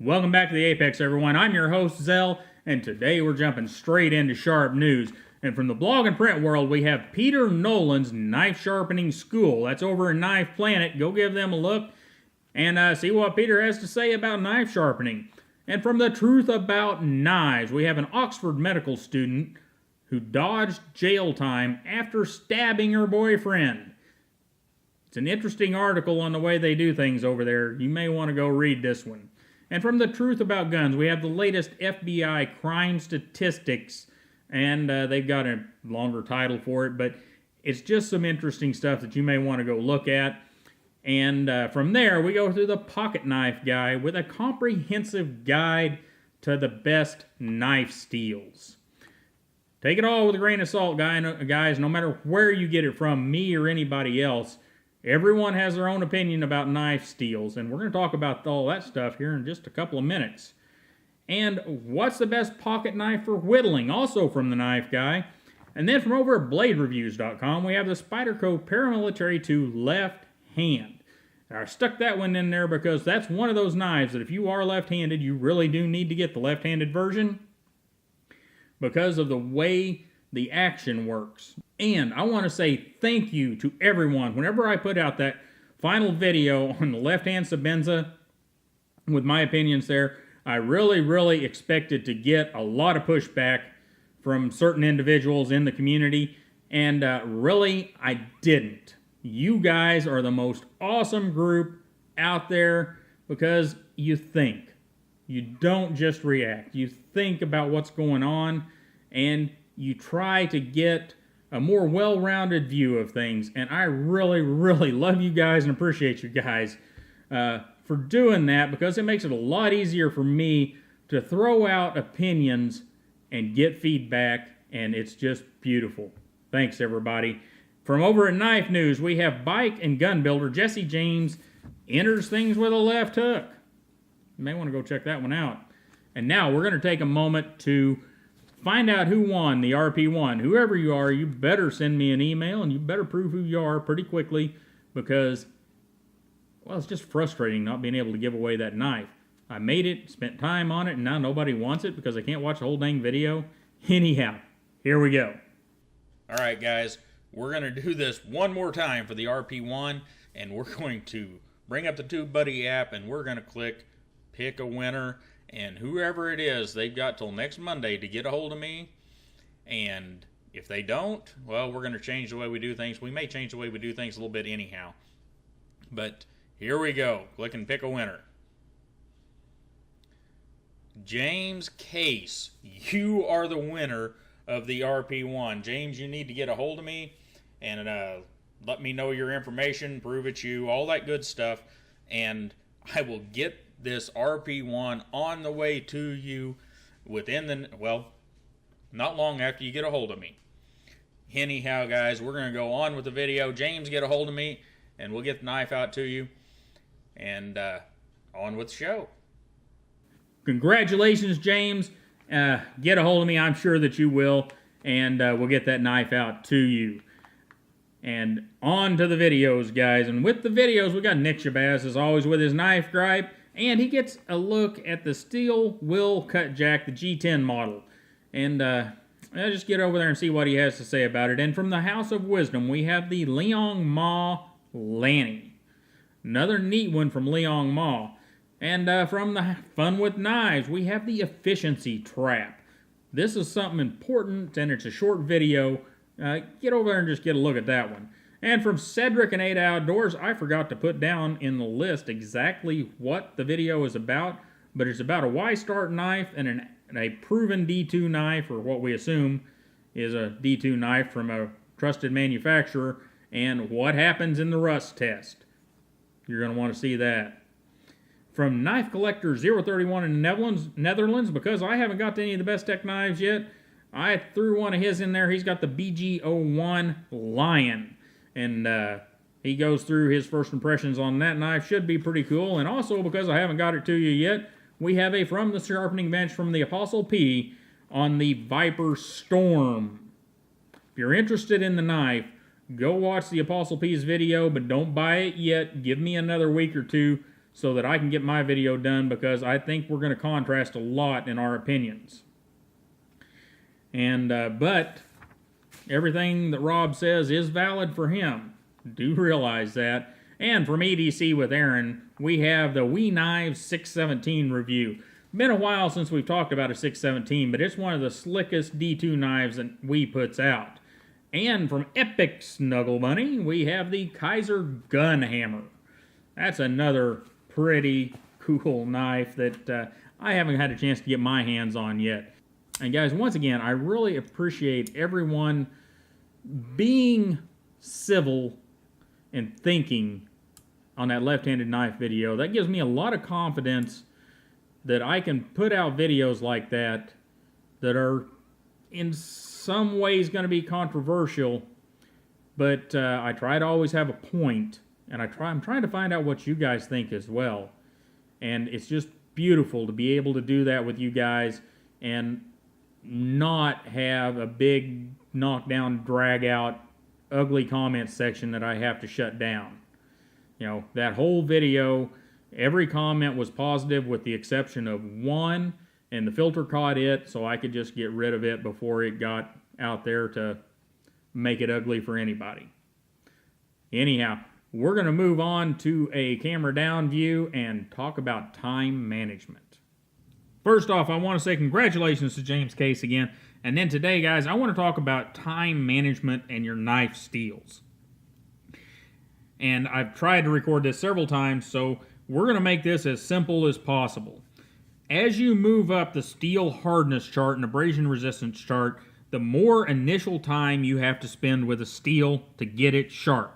Welcome back to the Apex, everyone. I'm your host, Zell, and today we're jumping straight into sharp news. And from the blog and print world, we have Peter Nolan's Knife Sharpening School. That's over in Knife Planet. Go give them a look and see what Peter has to say about knife sharpening. And from the truth about knives, we have an Oxford medical student who dodged jail time after stabbing her boyfriend. It's an interesting article on the way they do things over there. You may want to go read this one. And from the truth about guns, we have the latest FBI crime statistics, and they've got a longer title for it, but it's just some interesting stuff that you may want to go look at. And from there, we go through the pocket knife guy with a comprehensive guide to the best knife steels. Take it all with a grain of salt, guys, no matter where you get it from, me or anybody else. Everyone has their own opinion about knife steels, and we're going to talk about all that stuff here in just a couple of minutes. And what's the best pocket knife for whittling, also from the Knife Guy. And then from over at BladeReviews.com, we have the Spyderco Paramilitary 2 left hand. I stuck that one in there because that's one of those knives that if you are left-handed, you really do need to get the left-handed version because of the way the action works. And I want to say thank you to everyone. Whenever I put out that final video on the left-hand Shabazz with my opinions there, I really expected to get a lot of pushback from certain individuals in the community, and really, I didn't. You guys are the most awesome group out there because you think. You don't just react. You think about what's going on, and you try to get a more well-rounded view of things, and I really love you guys and appreciate you guys for doing that because it makes it a lot easier for me to throw out opinions and get feedback, and it's just beautiful. Thanks, everybody. From over at Knife News, we have bike and gun builder Jesse James enters things with a left hook. You may want to go check that one out. And now we're going to take a moment to find out who won the RP1. Whoever you are, you better send me an email, and you better prove who you are pretty quickly because, well, it's just frustrating not being able to give away that knife. I made it, spent time on it, and now nobody wants it because I can't watch the whole dang video. Anyhow, here we go. All right, guys, we're going to do this one more time for the RP1, and we're going to bring up the TubeBuddy app, and we're going to click Pick a Winner. And whoever it is, they've got till next Monday to get a hold of me. And if they don't, well, we're going to change the way we do things. We may change the way we do things a little bit anyhow. But here we go. Click and pick a winner. James Case, you are the winner of the RP1. James, you need to get a hold of me and let me know your information, prove it's you, all that good stuff. And I will get this RP1 on the way to you within the, well, not long after you get a hold of me. Anyhow, guys, we're going to go on with the video. James, get a hold of me, and we'll get the knife out to you. And on with the show. Congratulations, James. Get a hold of me. I'm sure that you will. And we'll get that knife out to you. And on to the videos, guys. And with the videos, we got Nick Shabazz, as always, with his knife gripe. And he gets a look at the Steel Will Cutjack, the G10 model. And I'll just get over there and see what he has to say about it. And from the House of Wisdom, we have the Liong Ma Lanny. Another neat one from Liong Ma. And from the Fun with Knives, we have the Efficiency Trap. This is something important, and it's a short video. Get over there and just get a look at that one. And from Cedric and 8 Outdoors, I forgot to put down in the list exactly what the video is about, but it's about a Y-Start knife and a proven D2 knife, or what we assume is a D2 knife from a trusted manufacturer, and what happens in the rust test. You're going to want to see that. From KnifeCollector031 in the Netherlands, because I haven't got to any of the Bestech knives yet, I threw one of his in there. He's got the BG01 Lion. And he goes through his first impressions on that knife. Should be pretty cool. And also, because I haven't got it to you yet, we have a From the Sharpening Bench from the Apostle P on the Viper Storm. If you're interested in the knife, go watch the Apostle P's video, but don't buy it yet. Give me another week or two so that I can get my video done, because I think we're going to contrast a lot in our opinions. And but everything that Rob says is valid for him. Do realize that. And from EDC with Aaron, we have the WE-Knives 617 review. Been a while since we've talked about a 617, but it's one of the slickest D2 knives that we puts out. And from Epic Snuggle Bunny, we have the Kaiser Gun Hammer. That's another pretty cool knife that I haven't had a chance to get my hands on yet. And guys, once again, I really appreciate everyone being civil and thinking on that left-handed knife video. That gives me a lot of confidence that I can put out videos like that that are in some ways going to be controversial, but I try to always have a point, and I'm trying to find out what you guys think as well. And it's just beautiful to be able to do that with you guys and not have a big knockdown, drag out, ugly comment section that I have to shut down. You know, that whole video, every comment was positive with the exception of one, and the filter caught it, so I could just get rid of it before it got out there to make it ugly for anybody. Anyhow, we're going to move on to a camera down view and talk about time management. First off, I want to say congratulations to James Case again. And then today, guys, I want to talk about time management and your knife steels. And I've tried to record this several times, so we're going to make this as simple as possible. As you move up the steel hardness chart and abrasion resistance chart, the more initial time you have to spend with a steel to get it sharp.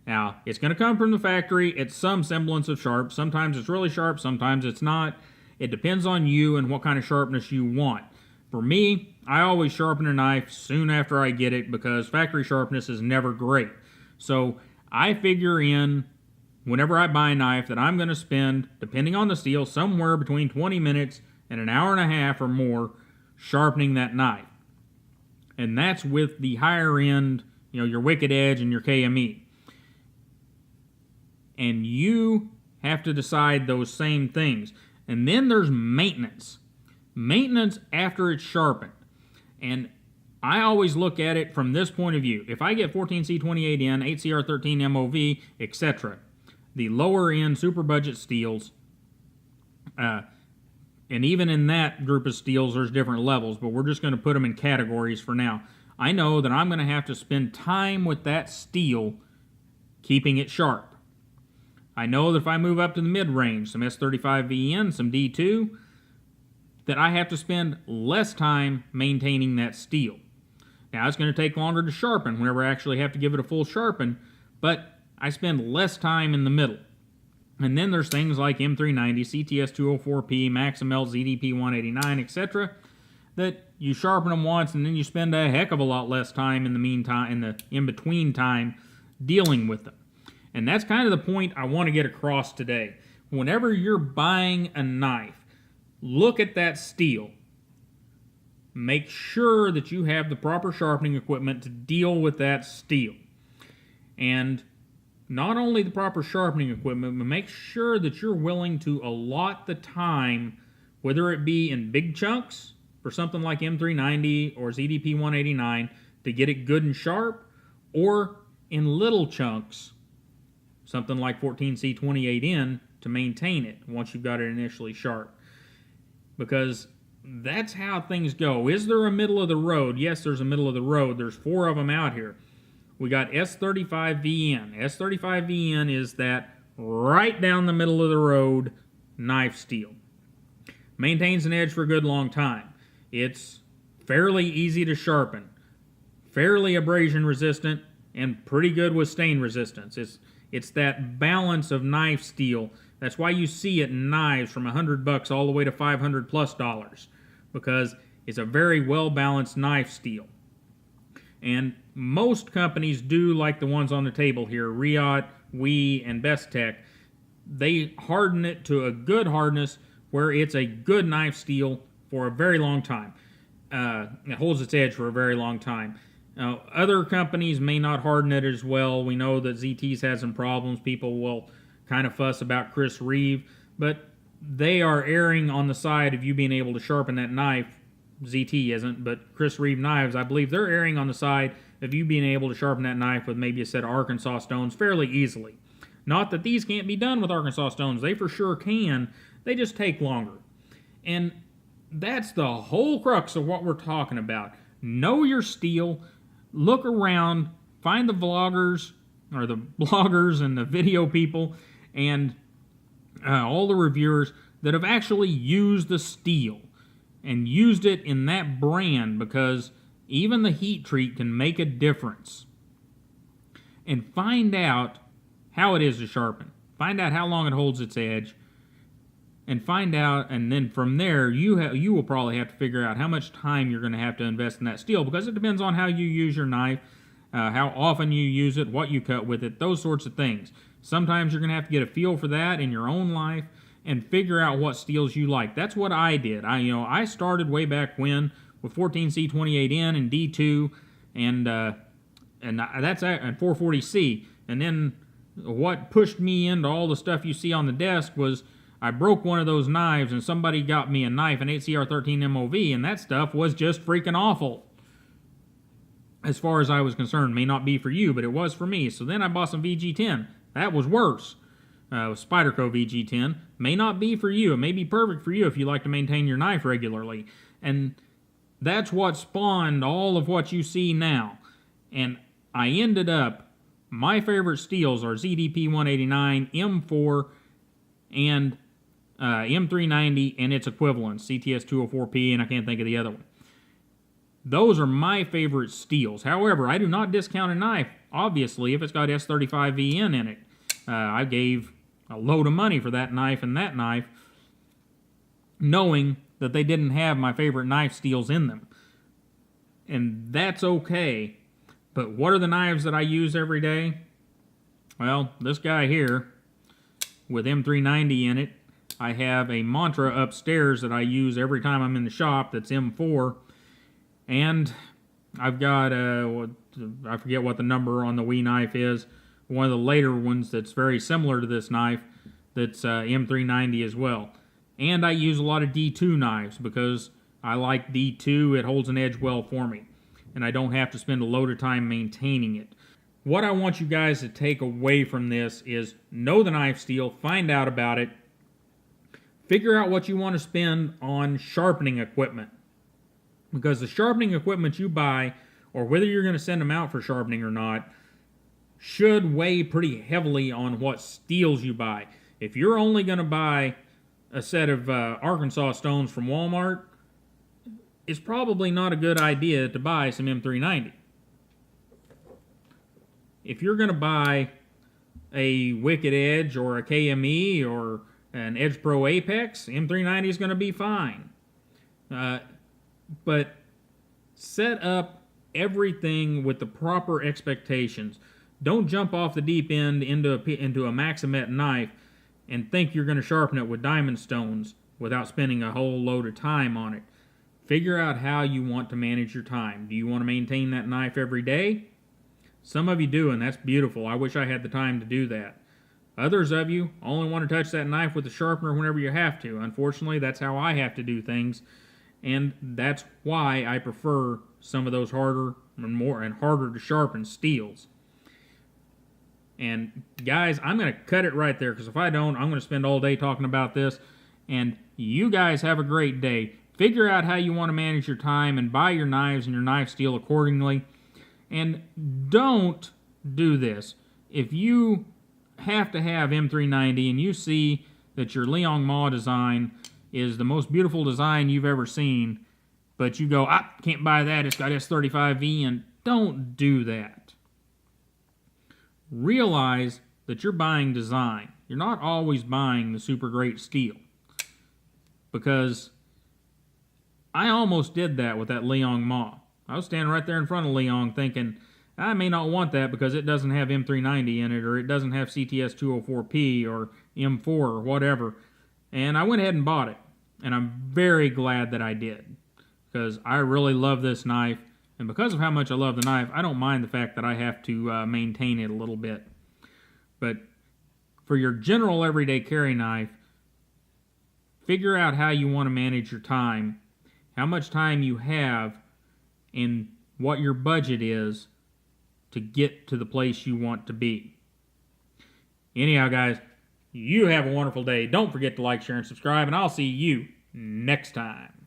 Now, it's going to come from the factory. It's some semblance of sharp. Sometimes it's really sharp, sometimes it's not. It depends on you and what kind of sharpness you want. For me, I always sharpen a knife soon after I get it because factory sharpness is never great. So I figure in, whenever I buy a knife, that I'm going to spend, depending on the steel, somewhere between 20 minutes and an hour and a half or more sharpening that knife. And that's with the higher end, you know, your Wicked Edge and your KME. And you have to decide those same things. And then there's maintenance. Maintenance after it's sharpened. And I always look at it from this point of view. If I get 14C28N, 8CR13 MOV, etc., the lower end super budget steels, and even in that group of steels there's different levels, but we're just going to put them in categories for now. I know that I'm going to have to spend time with that steel keeping it sharp. I know that if I move up to the mid-range, some S35VN, some D2, that I have to spend less time maintaining that steel. Now, it's going to take longer to sharpen whenever I actually have to give it a full sharpen, but I spend less time in the middle. And then there's things like M390, CTS204P, Maximel, ZDP189, etc., that you sharpen them once and then you spend a heck of a lot less time in the meantime, in the in-between time, dealing with them. And that's kind of the point I want to get across today. Whenever you're buying a knife, look at that steel. Make sure that you have the proper sharpening equipment to deal with that steel. And not only the proper sharpening equipment, but make sure that you're willing to allot the time, whether it be in big chunks for something like M390 or ZDP189 to get it good and sharp, or in little chunks, something like 14C28N, to maintain it once you've got it initially sharp. Because that's how things go. Is there a middle of the road? Yes, there's a middle of the road. There's 4 of them out here. We got S35VN. S35VN is that right down the middle of the road knife steel. Maintains an edge for a good long time. It's fairly easy to sharpen, fairly abrasion resistant, and pretty good with stain resistance. It's that balance of knife steel. That's why you see it in knives from $100 all the way to $500+, because it's a very well-balanced knife steel. And most companies do like the ones on the table here, Riot, WE, and Bestech. They harden it to a good hardness where it's a good knife steel for a very long time. It holds its edge for a very long time. Now, other companies may not harden it as well. We know that ZT's had some problems. People will kind of fuss about Chris Reeve, but they are erring on the side of you being able to sharpen that knife. ZT isn't, but Chris Reeve Knives, I believe they're erring on the side of you being able to sharpen that knife with maybe a set of Arkansas stones fairly easily. Not that these can't be done with Arkansas stones. They for sure can. They just take longer. And that's the whole crux of what we're talking about. Know your steel. Look around. Find the vloggers, or the bloggers and the video people, and all the reviewers that have actually used the steel and used it in that brand, because even the heat treat can make a difference. And find out how it is to sharpen. Find out how long it holds its edge. And find out, and then from there, you will probably have to figure out how much time you're going to have to invest in that steel, because it depends on how you use your knife, how often you use it, what you cut with it, those sorts of things. Sometimes you're going to have to get a feel for that in your own life and figure out what steels you like. That's what I did. I started way back when with 14C28N and D2 and 440C. And then what pushed me into all the stuff you see on the desk was I broke one of those knives and somebody got me a knife, an 8CR13 MOV, and that stuff was just freaking awful. As far as I was concerned, may not be for you, but it was for me. So then I bought some VG10. That was worse. Spyderco VG10. May not be for you. It may be perfect for you if you like to maintain your knife regularly. And that's what spawned all of what you see now. And I ended up, my favorite steels are ZDP 189, M4, and M390 and its equivalent, CTS 204P, and I can't think of the other one. Those are my favorite steels. However, I do not discount a knife, obviously, if it's got S35VN in it. I gave a load of money for that knife and that knife, knowing that they didn't have my favorite knife steels in them. And that's okay. But what are the knives that I use every day? Well, this guy here with M390 in it. I have a Mantra upstairs that I use every time I'm in the shop that's M4. And I've got, I forget what the number on the Wee knife is, one of the later ones that's very similar to this knife that's M390 as well. And I use a lot of D2 knives because I like D2. It holds an edge well for me. And I don't have to spend a load of time maintaining it. What I want you guys to take away from this is know the knife steel, find out about it, figure out what you want to spend on sharpening equipment. Because the sharpening equipment you buy, or whether you're going to send them out for sharpening or not, should weigh pretty heavily on what steels you buy. If you're only going to buy a set of Arkansas stones from Walmart, it's probably not a good idea to buy some M390. If you're going to buy a Wicked Edge or a KME or an Edge Pro Apex, M390 is going to be fine. But set up everything with the proper expectations. Don't jump off the deep end into a Maximet knife and think you're going to sharpen it with diamond stones without spending a whole load of time on it. Figure out how you want to manage your time. Do you want to maintain that knife every day? Some of you do, and that's beautiful. I wish I had the time to do that. Others of you only want to touch that knife with the sharpener whenever you have to. Unfortunately, that's how I have to do things. And that's why I prefer some of those harder and harder to sharpen steels. And guys, I'm going to cut it right there, because if I don't, I'm going to spend all day talking about this. And you guys have a great day. Figure out how you want to manage your time and buy your knives and your knife steel accordingly. And don't do this. If you have to have M390 and you see that your Liong Maw design is the most beautiful design you've ever seen, but you go, can't buy that, it's got S35V, and don't do that. Realize that you're buying design. You're not always buying the super great steel. Because I almost did that with that Liong Maw. I was standing right there in front of Liong thinking, I may not want that because it doesn't have M390 in it, or it doesn't have CTS 204P or M4 or whatever. And I went ahead and bought it. And I'm very glad that I did. Because I really love this knife. And because of how much I love the knife, I don't mind the fact that I have to maintain it a little bit. But for your general everyday carry knife, figure out how you want to manage your time, how much time you have, and what your budget is to get to the place you want to be. Anyhow, guys, you have a wonderful day. Don't forget to like, share, and subscribe, and I'll see you next time.